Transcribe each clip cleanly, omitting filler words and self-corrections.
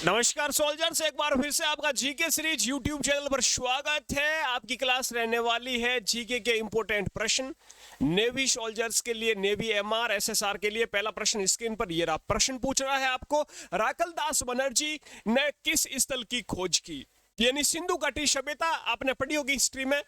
नमस्कार सोल्जर्स, एक बार फिर से आपका जीके सीरीज यूट्यूब चैनल पर स्वागत है। आपकी क्लास रहने वाली है जीके के इंपॉर्टेंट प्रश्न नेवी सोल्जर्स के लिए, नेवी एमआर एसएसआर के लिए। पहला प्रश्न स्क्रीन पर ये रहा। प्रश्न पूछ रहा है आपको, राखलदास बनर्जी ने किस स्थल की खोज की? यानी सिंधु घाटी सभ्यता आपने पढ़ी होगी हिस्ट्री में,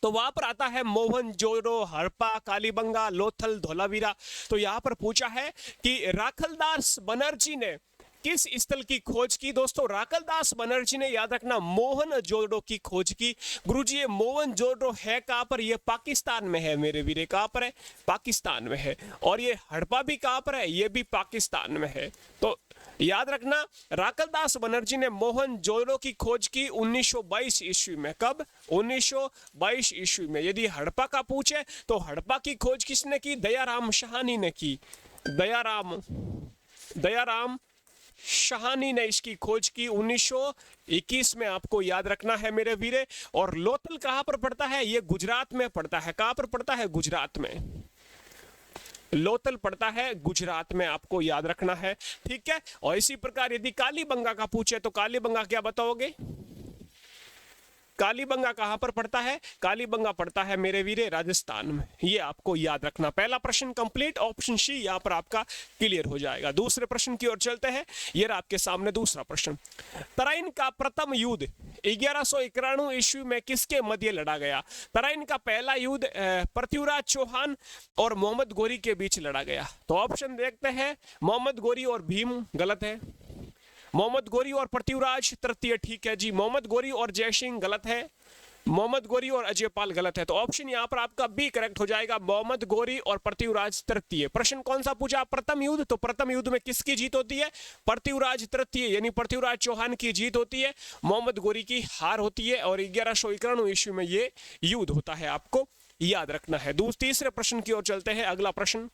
तो वहां पर आता है मोहनजोदड़ो, हड़प्पा, कालीबंगा, लोथल, धोलावीरा। तो यहाँ पर पूछा है कि राखलदास बनर्जी ने किस स्थल की खोज की? दोस्तों, राखलदास बनर्जी ने, याद रखना, मोहनजोदड़ो की खोज की। गुरुजी, ये मोहनजोदड़ो है कहां पर? ये पाकिस्तान में है मेरे वीरे। कहां पर है? पाकिस्तान में है। और ये हड़प्पा भी कहां पर है? ये भी पाकिस्तान में है। तो याद रखना, राखलदास बनर्जी ने मोहनजोदड़ो की खोज की 1922 ईस्वी में। कब? 1922 ईस्वी में। यदि हड़प्पा का पूछे तो हड़प्पा की खोज किसने की? दयाराम साहनी ने की। दयाराम साहनी ने इसकी खोज की 1921 में, आपको याद रखना है मेरे वीरे। और लोथल कहां पर पड़ता है? ये गुजरात में पड़ता है। कहां पर पड़ता है? गुजरात में। लोथल पड़ता है गुजरात में, आपको याद रखना है। ठीक है। और इसी प्रकार यदि कालीबंगा का पूछे तो कालीबंगा क्या बताओगे? कालीबंगा कहां पर पड़ता है? कालीबंगा पड़ता है मेरे वीरे राजस्थान में। ये आपको याद रखना। पहला प्रश्न कंप्लीट। ऑप्शन सी यहां पर आपका क्लियर हो जाएगा। दूसरे प्रश्न की ओर चलते हैं। ये आपके सामने दूसरा प्रश्न। तराइन का प्रथम युद्ध 1191 ईस्वी में किसके मध्य लड़ा गया? तराइन का पहला युद्ध पृथ्वीराज चौहान और मोहम्मद गोरी के बीच लड़ा गया। तो ऑप्शन देखते हैं। मोहम्मद गोरी और भीम गलत है। मोहम्मद गोरी और पृथ्वीराज तृतीय ठीक है जी। मोहम्मद गोरी और जय सिंह गलत है। मोहम्मद गोरी और अजय पाल गलत है। तो ऑप्शन यहां पर आपका बी करेक्ट हो जाएगा, मोहम्मद गोरी और पृथ्वीराज तृतीय। प्रश्न कौन सा पूछा? प्रथम युद्ध। तो प्रथम युद्ध में किसकी जीत होती है? पृथ्वीराज तृतीय यानी पृथ्वीराज चौहान की जीत होती है, मोहम्मद गोरी की हार होती है। और 1191 ईस्वी में ये युद्ध होता है, आपको याद रखना है। तीसरे प्रश्न की ओर चलते हैं। अगला प्रश्न,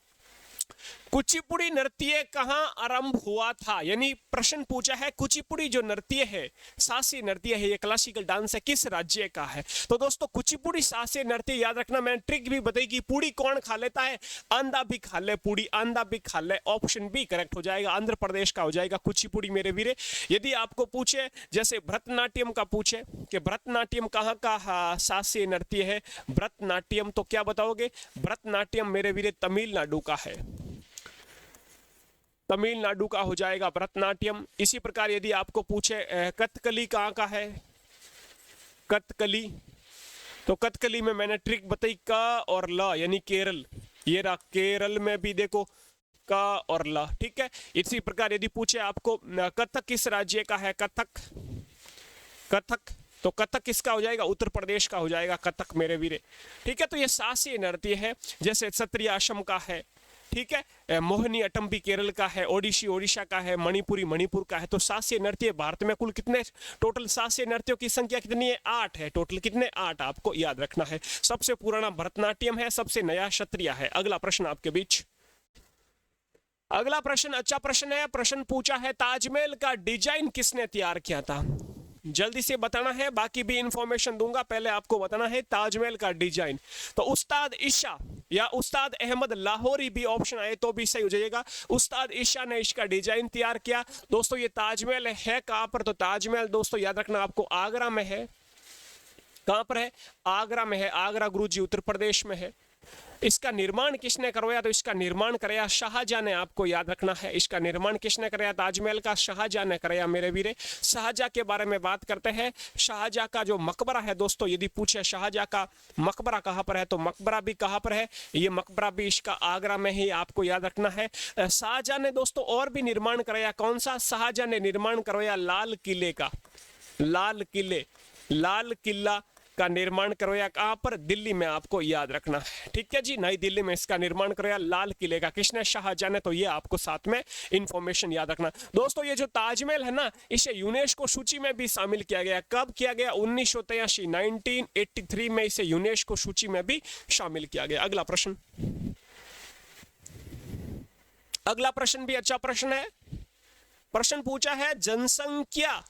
कुचिपुड़ी नृत्य कहां आरंभ हुआ था? यानी प्रश्न पूछा है, कुचिपुड़ी जो नृत्य है, शास्त्रीय नृत्य है, ये क्लासिकल डांस है, किस राज्य का है? तो दोस्तों, कुचिपुड़ी शास्त्रीय नृत्य, याद रखना, मैंने ट्रिक भी बताई कि पूड़ी कौन खा लेता है? आंधा भी खा ले पूड़ी, आंधा भी खा ले। ऑप्शन बी करेक्ट हो जाएगा, आंध्र प्रदेश का हो जाएगा कुचिपुड़ी मेरे वीरे। यदि आपको पूछे, जैसे भरतनाट्यम का पूछे कि भरतनाट्यम कहाँ का शास्त्रीय नृत्य है, भरतनाट्यम, तो क्या बताओगे? भरतनाट्यम मेरे वीरे तमिलनाडु का है। तमिलनाडु का हो जाएगा भरतनाट्यम। इसी प्रकार यदि आपको पूछे कथकली कहाँ का है? कथकली, तो कथकली में मैंने ट्रिक बताई, क और ल यानी केरल। ये रहा, केरल में भी देखो क और ल। ठीक है। इसी प्रकार यदि पूछे आपको कथक किस राज्य का है? कथक, तो कथक किसका हो जाएगा? उत्तर प्रदेश का हो जाएगा कथक मेरे वीरे। ठीक है। तो ये शास्त्रीय नृत्य है। जैसे क्षत्रिय असम का है, ठीक है, मोहिनी अट्टम भी केरल का है, ओडिसी ओडिशा का है, मणिपुरी मणिपुर का है। तो शास्त्रीय नृत्य भारत में कुल कितने, टोटल शास्त्रीय नृत्यों की संख्या कितनी है? 8 है टोटल। कितने? 8, आपको याद रखना है। सबसे पुराना भरतनाट्यम है, सबसे नया क्षत्रिय है। अगला प्रश्न आपके बीच। अगला प्रश्न अच्छा प्रश्न है। प्रश्न पूछा है, ताजमहल का डिजाइन किसने तैयार किया था? जल्दी से बताना है, बाकी भी इंफॉर्मेशन दूंगा, पहले आपको बताना है ताजमहल का डिजाइन। तो उस्ताद ईशा या उस्ताद अहमद लाहौरी भी ऑप्शन आए तो भी सही हो जाएगा। उस्ताद ईशा ने इसका डिजाइन तैयार किया। दोस्तों, ये ताजमहल है कहां पर? तो ताजमहल दोस्तों याद रखना, आपको आगरा में है। कहां पर है? आगरा में है। आगरा गुरुजी उत्तर प्रदेश में है। इसका निर्माण किसने करवाया? तो इसका निर्माण कराया शाहजहां ने, आपको याद रखना है। इसका निर्माण किसने कराया? ताजमहल का शाहजहां ने कराया मेरे वीरे। शाहजहां के बारे में बात करते हैं। शाहजहां का जो मकबरा है दोस्तों, यदि पूछे शाहजहां का मकबरा कहां पर है, तो मकबरा भी कहां पर है? ये मकबरा भी इसका आगरा में ही, आपको याद रखना है। शाहजहां ने दोस्तों और भी निर्माण कराया। कौन सा? शाहजहां ने निर्माण करवाया लाल किले का। लाल किला का निर्माण करवाया कहां पर? दिल्ली में, आपको याद रखना है। ठीक है जी, नई दिल्ली में इसका निर्माण करवाया लाल किले का। किसने? शाहजहां ने। तो ये आपको साथ में इंफॉर्मेशन याद रखना। दोस्तों, ये जो ताजमहल है ना, इसे यूनेस्को सूची में भी शामिल किया गया। कब किया गया? 1983 में इसे यूनेस्को सूची में भी शामिल किया गया। अगला प्रश्न। अगला प्रश्न भी अच्छा प्रश्न है। प्रश्न पूछा है, जनसंख्या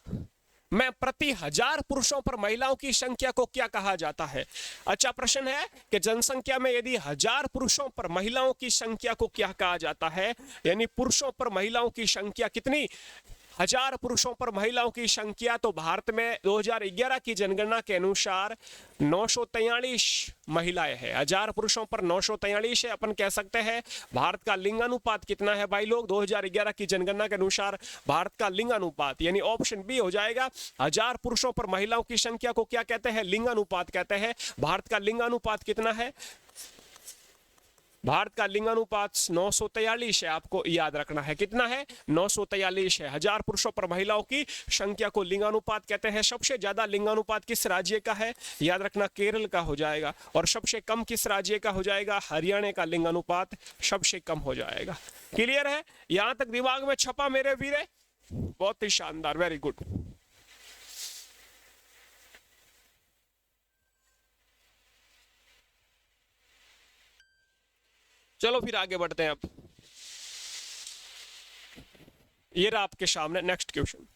में प्रति 1000 पुरुषों पर महिलाओं की संख्या को क्या कहा जाता है? अच्छा प्रश्न है कि जनसंख्या में यदि 1000 पुरुषों पर महिलाओं की संख्या को क्या कहा जाता है, यानी पुरुषों पर महिलाओं की संख्या कितनी? 1000 पुरुषों पर महिलाओं की संख्या, तो भारत में 2011 की जनगणना के अनुसार 943 महिलाएं हैं। 1000 पुरुषों पर 943 है। अपन कह सकते हैं भारत का लिंगानुपात कितना है भाई लोग, 2011 की जनगणना के अनुसार भारत का लिंगानुपात, यानी ऑप्शन बी हो जाएगा। 1000 पुरुषों पर महिलाओं की संख्या को क्या कहते हैं, लिंगानुपात कहते हैं। भारत का लिंगानुपात कितना है, भारत का लिंगानुपात 943 है, आपको याद रखना है। कितना है, 943 है। 1000 पुरुषों पर महिलाओं की संख्या को लिंगानुपात कहते हैं। सबसे ज्यादा लिंगानुपात किस राज्य का है, याद रखना केरल का हो जाएगा। और सबसे कम किस राज्य का हो जाएगा, हरियाणा का लिंगानुपात सबसे कम हो जाएगा। क्लियर है, यहां तक दिमाग में छपा मेरे वीरे, बहुत ही शानदार, वेरी गुड। चलो फिर आगे बढ़ते हैं। अब ये रहा आपके सामने next question.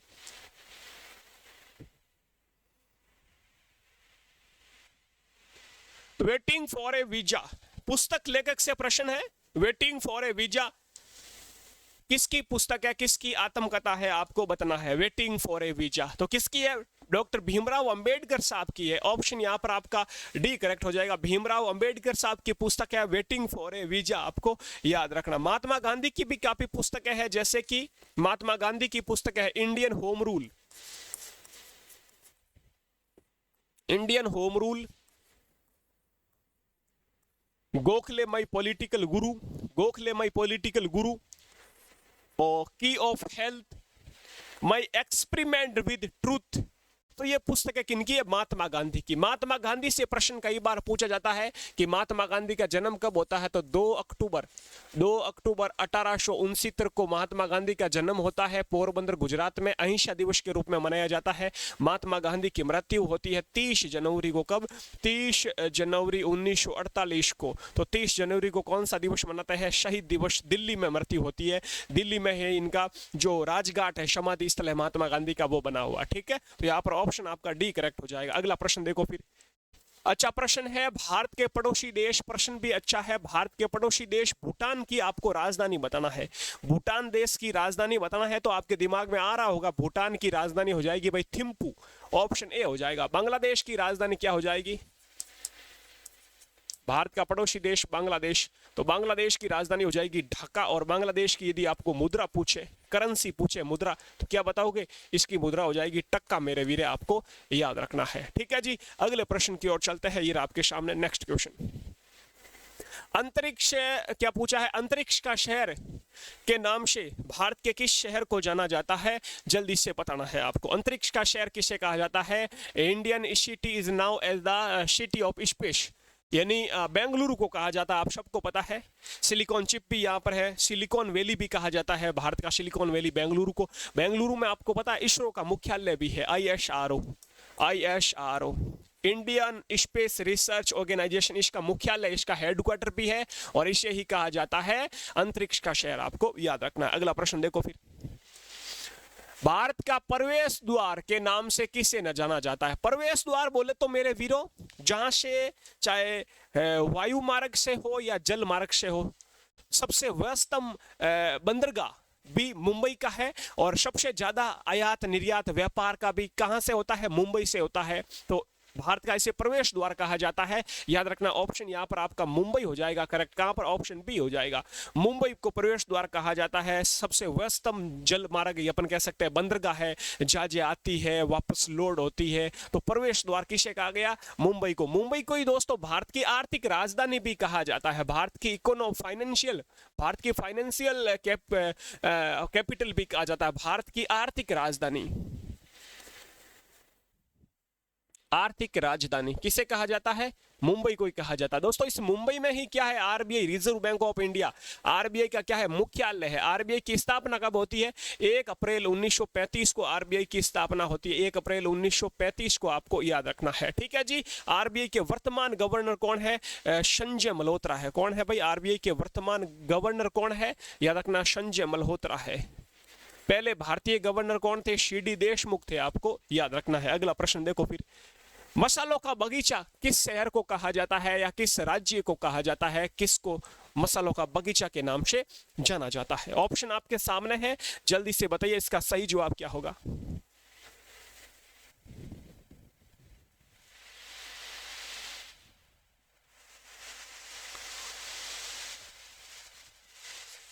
Waiting for A visa, पुस्तक लेखक से प्रश्न है। वेटिंग फॉर ए वीजा किसकी पुस्तक है, किसकी आत्मकथा है, आपको बताना है। वेटिंग फॉर ए वीजा तो किसकी है, डॉक्टर भीमराव अंबेडकर साहब की है। ऑप्शन यहां पर आपका डी करेक्ट हो जाएगा। भीमराव अंबेडकर साहब की पुस्तक है वेटिंग फॉर ए वीजा, आपको याद रखना। महात्मा गांधी की भी काफी पुस्तकें हैं, जैसे कि महात्मा गांधी की पुस्तक है Indian home rule, Indian home rule, Gokhale my political Guru, Gokhale my political गुरु, और की of health, my experiment with truth. तो ये पुस्तक है किनकी है, महात्मा गांधी की। महात्मा गांधी से प्रश्न कई बार पूछा जाता है कि महात्मा गांधी का जन्म कब होता है, तो 2 अक्टूबर 1869 को महात्मा गांधी का जन्म होता है। पोरबंदर गुजरात में अहिंसा दिवस के रूप में मनाया जाता है। महात्मा गांधी की मृत्यु होती है 30 जनवरी को। कब, 30 जनवरी 1948 को। तो 30 जनवरी को कौन सा दिवस मनाते हैं, शहीद दिवस। दिल्ली में मृत्यु होती है, दिल्ली में है इनका जो राजघाट है, समाधि स्थल है महात्मा गांधी का, वो बना हुआ। ठीक है, तो यहाँ पर ऑप्शन आपका डी करेक्ट हो जाएगा। अगला प्रश्न देखो फिर। अच्छा प्रश्न है, भारत के पड़ोसी देश, प्रश्न भी अच्छा है। भारत के पड़ोसी देश भूटान की आपको राजधानी बताना है। भूटान देश की राजधानी बताना है, तो आपके दिमाग में आ रहा होगा भूटान की राजधानी हो जाएगी भाई थिम्पू, ऑप्शन ए हो जाएगा। बांग्लादेश की राजधानी क्या हो जाएगी, भारत का पड़ोसी देश बांग्लादेश, तो बांग्लादेश की राजधानी हो जाएगी ढाका। और बांग्लादेश की यदि आपको मुद्रा पूछे, करेंसी पूछे, मुद्रा, तो क्या बताओगे, इसकी मुद्रा हो जाएगी टक्का मेरे वीरे, आपको याद रखना है। ठीक है जी, अगले प्रश्न की ओर चलते हैं। ये आपके सामने नेक्स्ट क्वेश्चन। अंतरिक्ष क्या पूछा है, अंतरिक्ष का शहर के नाम से भारत के किस शहर को जाना जाता है, जल्दी से बताना है आपको। अंतरिक्ष का शहर किसे कहा जाता है, Indian city is now as the city of space, यानी बेंगलुरु को कहा जाता है, आप सबको पता है। सिलिकॉन चिप भी यहाँ पर है, सिलिकॉन वैली भी कहा जाता है भारत का, सिलिकॉन वैली बेंगलुरु को। बेंगलुरु में आपको पता है इसरो का मुख्यालय भी है, ISRO, Indian space research organisation, इसका मुख्यालय, इसका हेडक्वार्टर भी है, और इसे ही कहा जाता है अंतरिक्ष का शहर, आपको याद रखना है। अगला प्रश्न देखो फिर। भारत का प्रवेश द्वार के नाम से किसे न जाना जाता है। प्रवेश द्वार बोले तो मेरे वीरों, जहां से चाहे वायु मार्ग से हो या जल मार्ग से हो, सबसे व्यस्तम बंदरगाह भी मुंबई का है, और सबसे ज्यादा आयात निर्यात व्यापार का भी कहां से होता है, मुंबई से होता है। तो भारत का इसे प्रवेश द्वार कहा जाता है, याद रखना। ऑप्शन यहाँ पर आपका मुंबई हो जाएगा करेक्ट। कहां पर, ऑप्शन बी हो जाएगा। मुंबई को प्रवेश द्वार कहा जाता है। सबसे व्यस्तम जल मार्ग अपन कह सकते हैं, बंदरगाह है, जहाजें आती है वापस लोड होती है। तो प्रवेश द्वार किसे कहा गया, मुंबई को। मुंबई को ही दोस्तों भारत की आर्थिक राजधानी भी कहा जाता है, भारत की भारत की फाइनेंशियल कैपिटल भी कहा जाता है, भारत की आर्थिक राजधानी। आर्थिक राजधानी किसे कहा जाता है, मुंबई को ही कहा जाता है। दोस्तों इस मुंबई में ही क्या है, RBI, reserve bank of India, RBI का क्या है, मुख्यालय है। आरबीआई की स्थापना कब होती है, 1 अप्रैल 1935 को आरबीआई की स्थापना होती है। 1 अप्रैल 1935 को आपको याद रखना है। ठीक है जी। आरबीआई के वर्तमान गवर्नर कौन है, संजय मल्होत्रा है। कौन है भाई, आरबीआई के वर्तमान गवर्नर कौन है, याद रखना संजय मल्होत्रा है। पहले भारतीय गवर्नर कौन थे, सीडी देशमुख थे, आपको याद रखना है। अगला प्रश्न देखो फिर। मसालों का बगीचा किस शहर को कहा जाता है या किस राज्य को कहा जाता है, किसको मसालों का बगीचा के नाम से जाना जाता है। ऑप्शन आपके सामने है, जल्दी से बताइए इसका सही जवाब क्या होगा।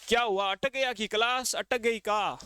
क्या हुआ, अटक गया कि क्लास अटक गई का?